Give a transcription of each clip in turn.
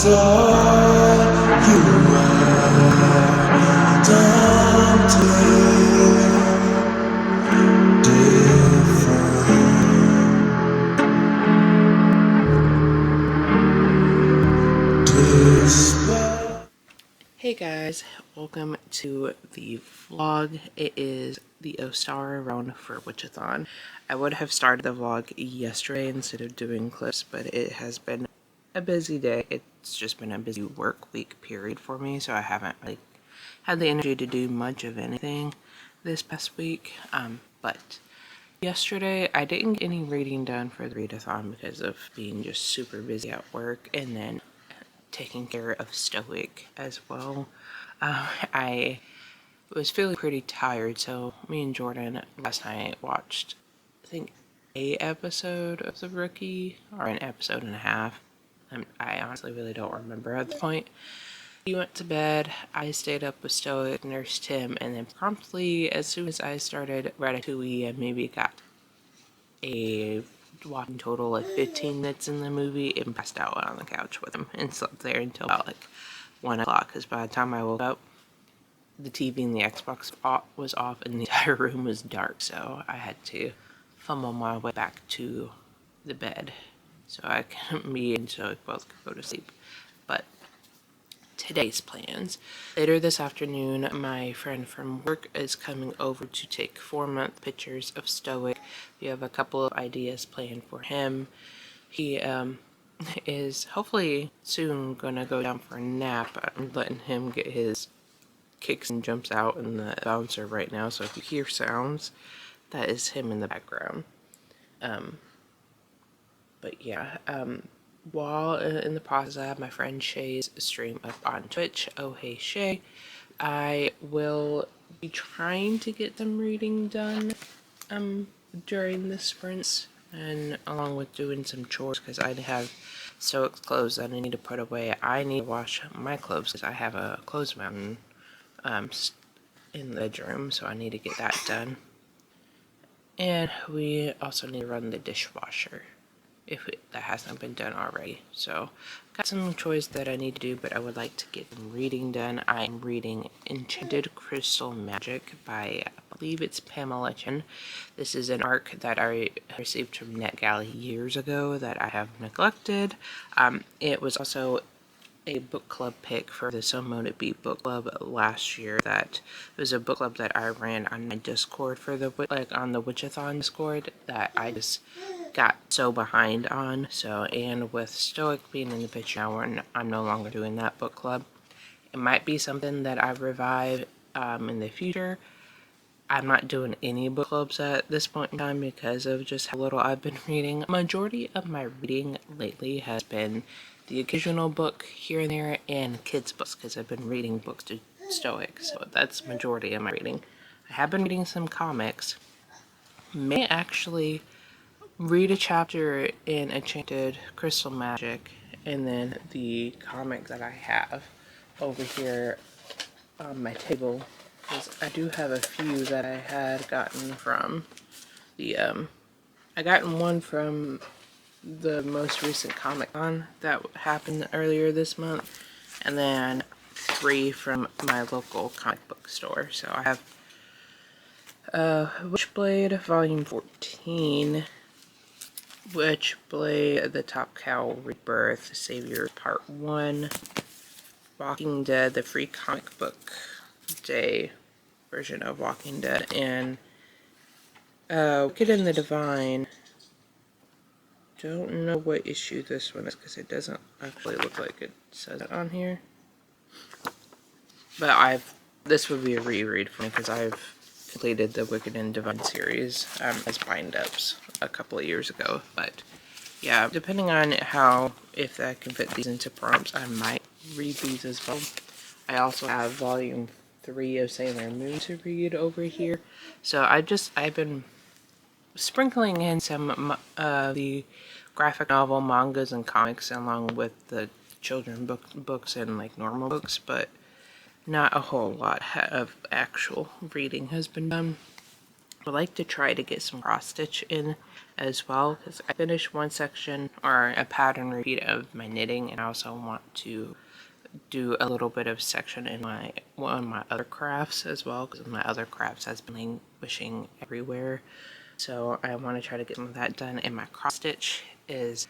thought you were something different. Hey guys, welcome to the vlog. It is the Ostara run for Witchathon. I would have started the vlog yesterday instead of doing clips, but it has been a busy day. It's just been a busy work week period for me, so I haven't really had the energy to do much of anything this past week. But yesterday I didn't get any reading done for the readathon because of being just super busy at work, and then taking care of Stoic as well. I was feeling pretty tired, so me and Jordan last night watched, I think, an episode of The Rookie, or an episode and a half. I honestly really don't remember at the point. He went to bed, I stayed up with Stoic, nursed him, and then promptly, as soon as I started Ratatouille, I maybe got a watching total of 15 minutes in the movie and passed out on the couch with him and slept there until about like 1 o'clock, because by the time I woke up, the TV and the Xbox was off and the entire room was dark, so I had to fumble my way back to the bed so me and Zoe both could go to sleep. But today's plans. Later this afternoon, my friend from work is coming over to take 4-month pictures of Stoic. We have a couple of ideas planned for him. He is hopefully soon gonna go down for a nap. I'm letting him get his kicks and jumps out in the bouncer right now, so if you hear sounds, that is him in the background. But yeah, while in the process, I have my friend Shay's stream up on Twitch. Oh hey Shay. I will be trying to get them reading done during the sprints, and along with doing some chores, because I have Stoic's clothes that I need to put away. I need to wash my clothes because I have a clothes mountain in the bedroom, so I need to get that done. And we also need to run the dishwasher if that hasn't been done already. So got some chores that I need to do, but I would like to get them reading done. I'm reading Enchanted Crystal Magic by, I believe it's Pamela Chen. This is an arc that I received from NetGalley years ago that I have neglected. It was also a book club pick for the So Mote It Be book club last year. That was a book club that I ran on my Discord for the on the Witchathon Discord that I just got so behind on. So, and with Stoic being in the picture now, I'm no longer doing that book club. It might be something that I revive in the future. I'm not doing any book clubs at this point in time because of just how little I've been reading. Majority of my reading lately has been the occasional book here and there and kids books, because I've been reading books to Stoic, so that's majority of my reading. I have been reading some comics. May actually read a chapter in Enchanted Crystal Magic, and then the comic that I have over here on my table, because I do have a few that I had gotten from the I gotten one from the most recent Comic-Con that happened earlier this month, and then 3 from my local comic book store. So I have Witchblade Volume 14, Witchblade, The Top Cow Rebirth, Savior Part 1, Walking Dead, the free comic book day version of Walking Dead, and Wicked and the Divine. Don't know what issue this one is because it doesn't actually look like it says it on here. But this would be a reread for me because I've completed the Wicked and Divine series as bind-ups a couple of years ago. But yeah, depending on if I can fit these into prompts, I might read these as well. I also have volume 3 of Sailor Moon to read over here. So I've been sprinkling in some the graphic novel mangas and comics along with the children books and like normal books, but not a whole lot of actual reading has been done. I like to try to get some cross stitch in as well, because I finished one section or a pattern repeat of my knitting, and I also want to do a little bit of section in one of my other crafts as well, because my other crafts has been languishing everywhere. So I want to try to get some of that done, and my cross stitch is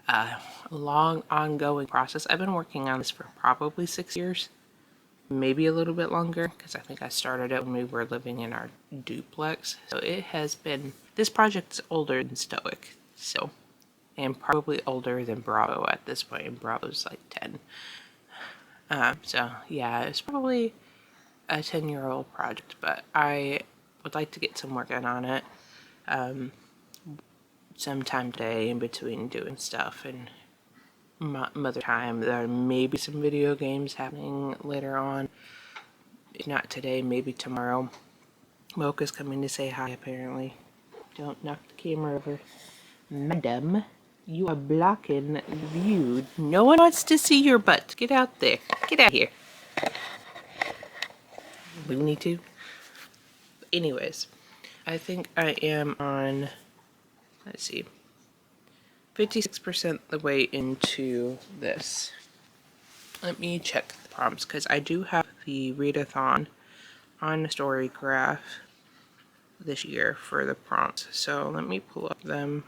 a long ongoing process. I've been working on this for probably 6 years, maybe a little bit longer, because I think I started it when we were living in our duplex. So it has been, this project's older than Stoic, so, and probably older than Bravo at this point, and Bravo's like 10. So yeah, it's probably a 10-year-old project, but I would like to get some work in on it sometime today in between doing stuff and mother time. There may be some video games happening later on. If not today, maybe tomorrow. Mocha's coming to say hi, apparently. Don't knock the camera over. Madam, you are blocking the view. No one wants to see your butt. Get out there. Get out here. Looney Tune. Anyways, I think I am on, let's see, 56% the way into this. Let me check the prompts, because I do have the readathon on Storygraph this year for the prompts. So let me pull up them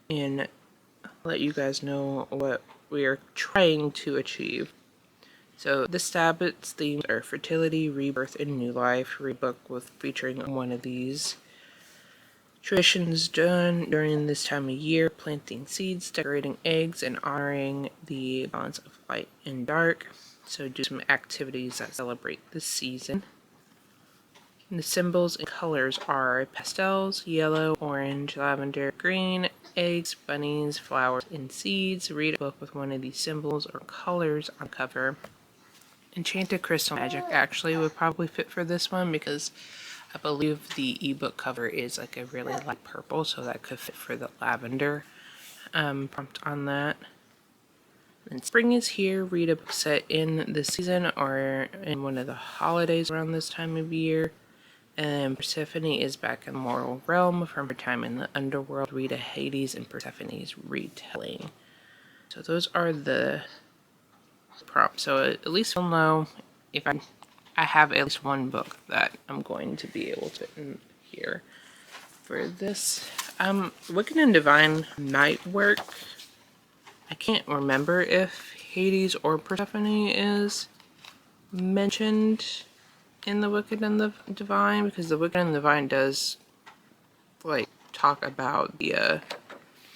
and let you guys know what we are trying to achieve. So the Stabbots themes are fertility, rebirth, and new life. Read book with featuring one of these. Traditions done during this time of year: planting seeds, decorating eggs, and honoring the balance of light and dark. So do some activities that celebrate this season. And the symbols and colors are pastels: yellow, orange, lavender, green, eggs, bunnies, flowers, and seeds. Read a book with one of these symbols or colors on cover. Enchanted Crystal Magic actually would probably fit for this one, because I believe the ebook cover is like a really light purple, so that could fit for the lavender prompt on that. And spring is here. Read a book set in the season or in one of the holidays around this time of year. And Persephone is back in the mortal realm from her time in the underworld. Read a Hades and Persephone's retelling. So those are the prompts. So at least we'll know if I have at least one book that I'm going to be able to put in here for this. Wicked and Divine might work. I can't remember if Hades or Persephone is mentioned in the Wicked and the Divine, because the Wicked and the Divine does like talk about the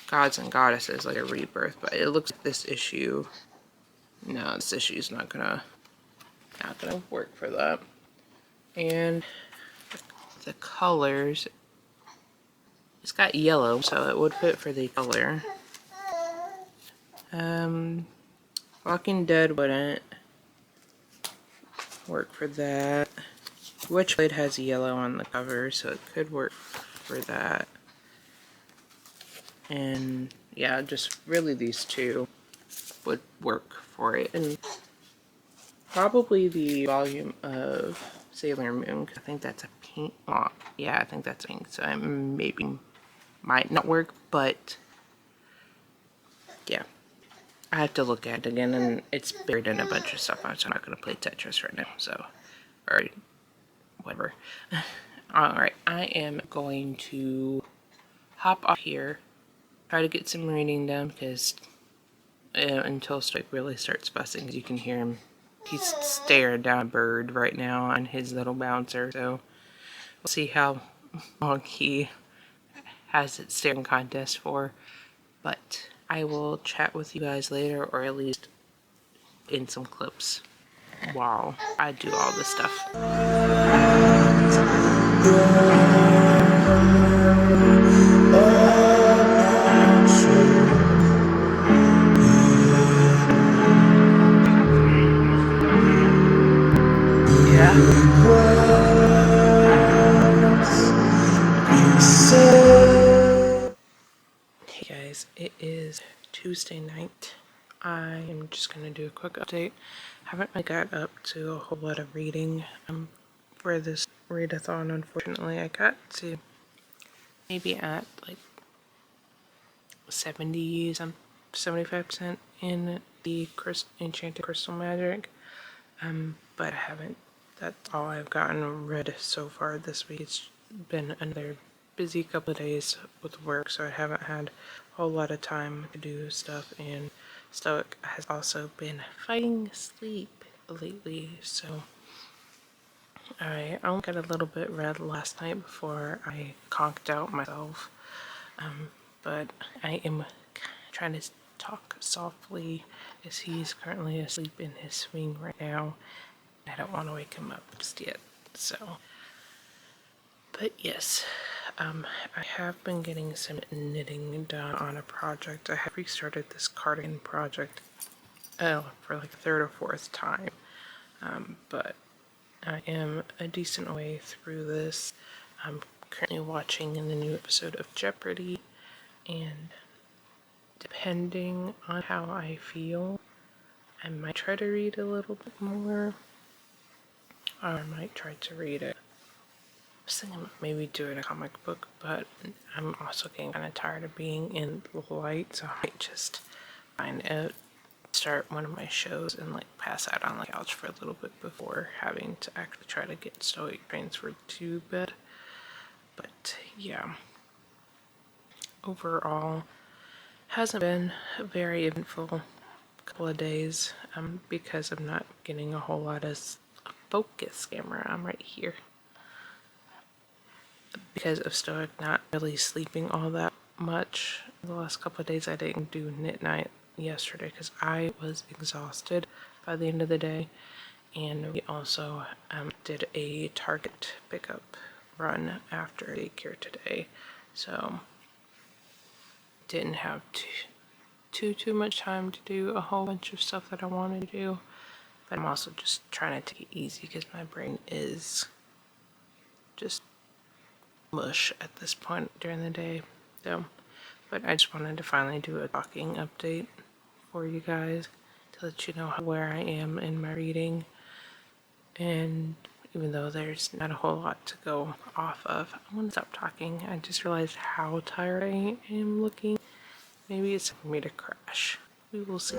gods and goddesses, like a rebirth, but it looks like this issue, no, this issue is not gonna work for that. And the colors, it's got yellow, so it would fit for the color. Walking Dead wouldn't work for that. Witchblade has yellow on the cover, so it could work for that. And yeah, just really these two would work for it. And probably the volume of Sailor Moon, I think that's a pink. Well, yeah, I think that's pink, so I maybe might not work, but yeah. I have to look at it again, and it's buried in a bunch of stuff, so I'm not going to play Tetris right now, so, or whatever. Alright, I am going to hop off here, try to get some reading done, because until Stoic really starts fussing, because you can hear him, he's staring down a bird right now on his little bouncer, so we'll see how long he has its staring contest for, but I will chat with you guys later, or at least in some clips while I do all this stuff. Hey guys, it is Tuesday night. I am just going to do a quick update. Haven't really got up to a whole lot of reading for this readathon, unfortunately. I got to maybe at like 75% in the Enchanted Crystal Magic, but I haven't. That's all I've gotten read so far this week. It's been another busy couple of days with work, so I haven't had a whole lot of time to do stuff, and Stoic has also been fighting sleep lately, so I only got a little bit read last night before I conked out myself, but I am trying to talk softly as he's currently asleep in his swing right now. I don't want to wake him up just yet, so. But yes, I have been getting some knitting done on a project. I have restarted this cardigan project for like the third or fourth time, but I am a decent way through this. I'm currently watching the new episode of Jeopardy, and depending on how I feel, I might try to read a little bit more, or I might try to read it. I was thinking about maybe doing a comic book, but I'm also getting kind of tired of being in the light, so I might just start one of my shows and like pass out on the couch for a little bit before having to actually try to get Stoic transferred to bed. But yeah, overall, hasn't been a very eventful couple of days because I'm not getting a whole lot of focus camera. I'm right here. Because of Stoic not really sleeping all that much the last couple of days, I didn't do knit night yesterday because I was exhausted by the end of the day, and we also did a Target pickup run after daycare today, so didn't have too much time to do a whole bunch of stuff that I wanted to do, but I'm also just trying to take it easy because my brain is just mush at this point during the day. So, but I just wanted to finally do a talking update for you guys to let you know where I am in my reading. And even though there's not a whole lot to go off of, I'm gonna stop talking. I just realized how tired I am looking. Maybe it's for me to crash. We will see.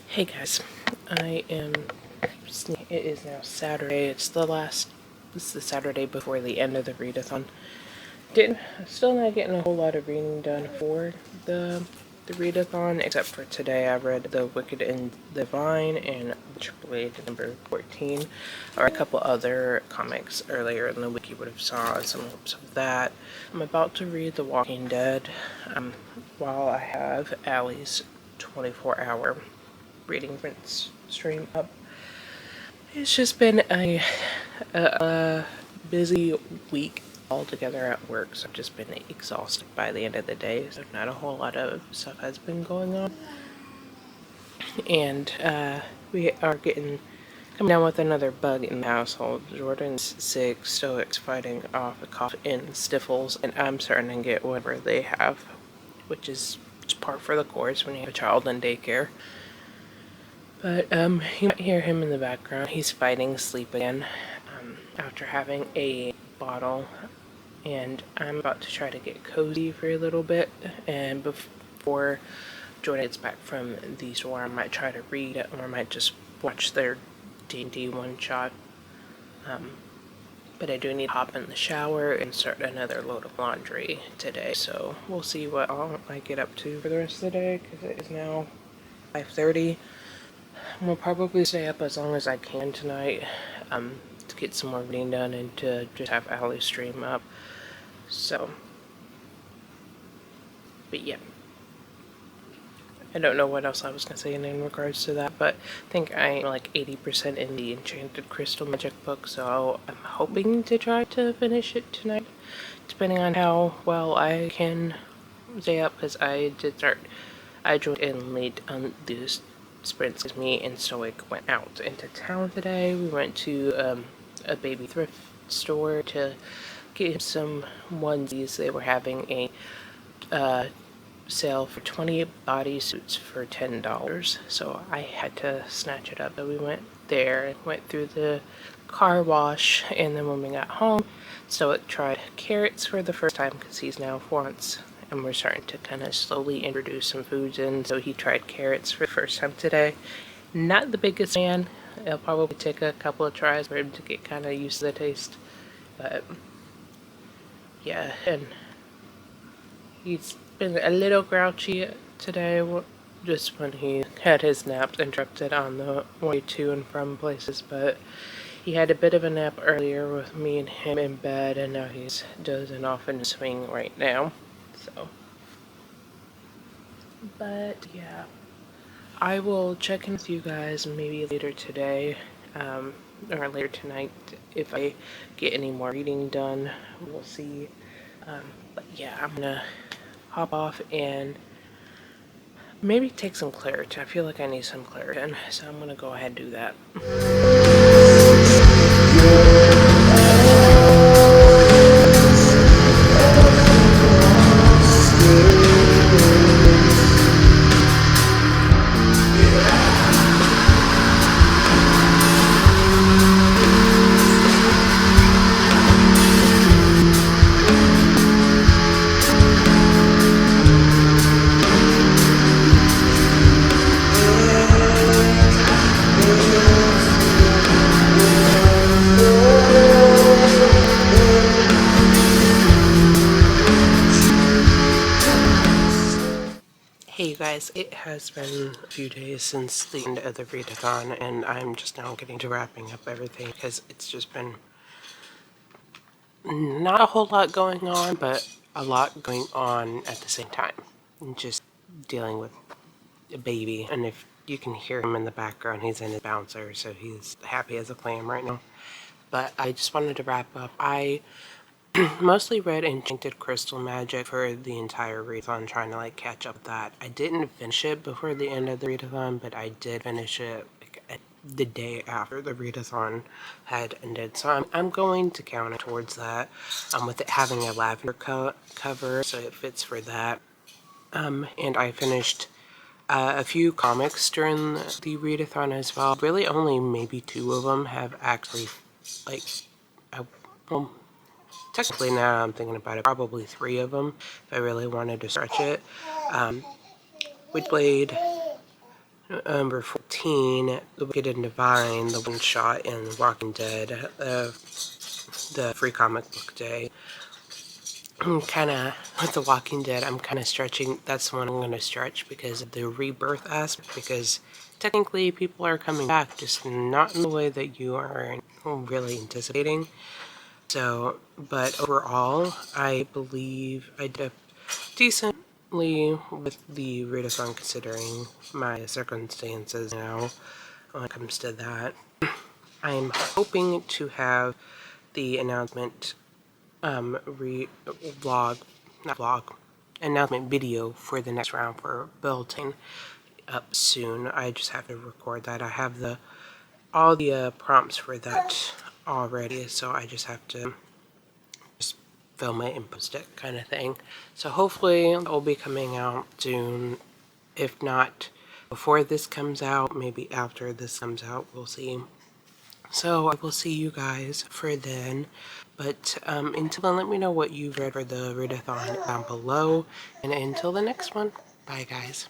Hey guys, it is now Saturday. It's the Saturday before the end of the readathon. Still not getting a whole lot of reading done for the readathon, except for today. I read The Wicked and the Vine and Triple A number 14, or a couple other comics earlier in the week. You would have saw some of that. I'm about to read The Walking Dead while I have Allie's 24-hour reading prints stream up. It's just been a busy week altogether at work, so I've just been exhausted by the end of the day, so not a whole lot of stuff has been going on. And we are coming down with another bug in the household. Jordan's sick, Stoic's fighting off a cough and sniffles, and I'm starting to get whatever they have, which is just par for the course when you have a child in daycare. But you might hear him in the background. He's fighting sleep again after having a bottle, and I'm about to try to get cozy for a little bit, and before Jordan gets back from the store, I might try to read, or I might just watch their D&D one-shot. But I do need to hop in the shower and start another load of laundry today, so we'll see what I get up to for the rest of the day, because it is now 5:30. will probably stay up as long as I can tonight to get some more reading done and to just have Allie stream up. So, but yeah. I don't know what else I was going to say in regards to that, but I think I'm like 80% in the Enchanted Crystal Magic book, so I'm hoping to try to finish it tonight, depending on how well I can stay up, because I joined in late on this sprint with me and Stoic went out into town today. We went to a baby thrift store to get him some onesies. They were having a sale for 20 bodysuits for $10, so I had to snatch it up. So we went there and went through the car wash, and then when we got home, Stoic tried carrots for the first time because he's now 4 months, and we're starting to kind of slowly introduce some foods in. So he tried carrots for the first time today. Not the biggest fan. It'll probably take a couple of tries for him to get kind of used to the taste, but yeah. And he's been a little grouchy today, just when he had his naps interrupted on the way to and from places, but he had a bit of a nap earlier with me and him in bed, and now he's dozing off in a swing right now. So, but yeah, I will check in with you guys maybe later today, or later tonight if I get any more reading done. We'll see. But yeah, I'm gonna hop off and maybe take some Claritin. I feel like I need some Claritin, so I'm gonna go ahead and do that. Hey you guys, it has been a few days since the end of the readathon, and I'm just now getting to wrapping up everything because it's just been not a whole lot going on, but a lot going on at the same time. And just dealing with a baby, and if you can hear him in the background, he's in his bouncer, so he's happy as a clam right now. But I just wanted to wrap up. I mostly read Enchanted Crystal Magic for the entire readathon, trying to like catch up with that. I didn't finish it before the end of the readathon, but I did finish it like, the day after the readathon had ended. So I'm going to count it towards that, with it having a lavender cover, so it fits for that. And I finished a few comics during the readathon as well. Really only maybe 2 of them have actually, like, well, technically now I'm thinking about it, probably 3 of them if I really wanted to stretch it. Witchblade, number 14, The Wicked and Divine, the one shot in Walking Dead, the free comic book day. I'm kind of, with The Walking Dead, I'm kind of stretching. That's the one I'm going to stretch because of the rebirth aspect, because technically people are coming back, just not in the way that you are really anticipating. So, but overall, I believe I did decently with the readathon considering my circumstances now when it comes to that. I'm hoping to have the announcement announcement video for the next round for building up soon. I just have to record that. I have all the prompts for that already, so I just have to just film it and post it, kind of thing. So hopefully it will be coming out soon. If not before this comes out, maybe after this comes out, we'll see. So I will see you guys for then. But until then, let me know what you read for the readathon down below. And until the next one, bye guys.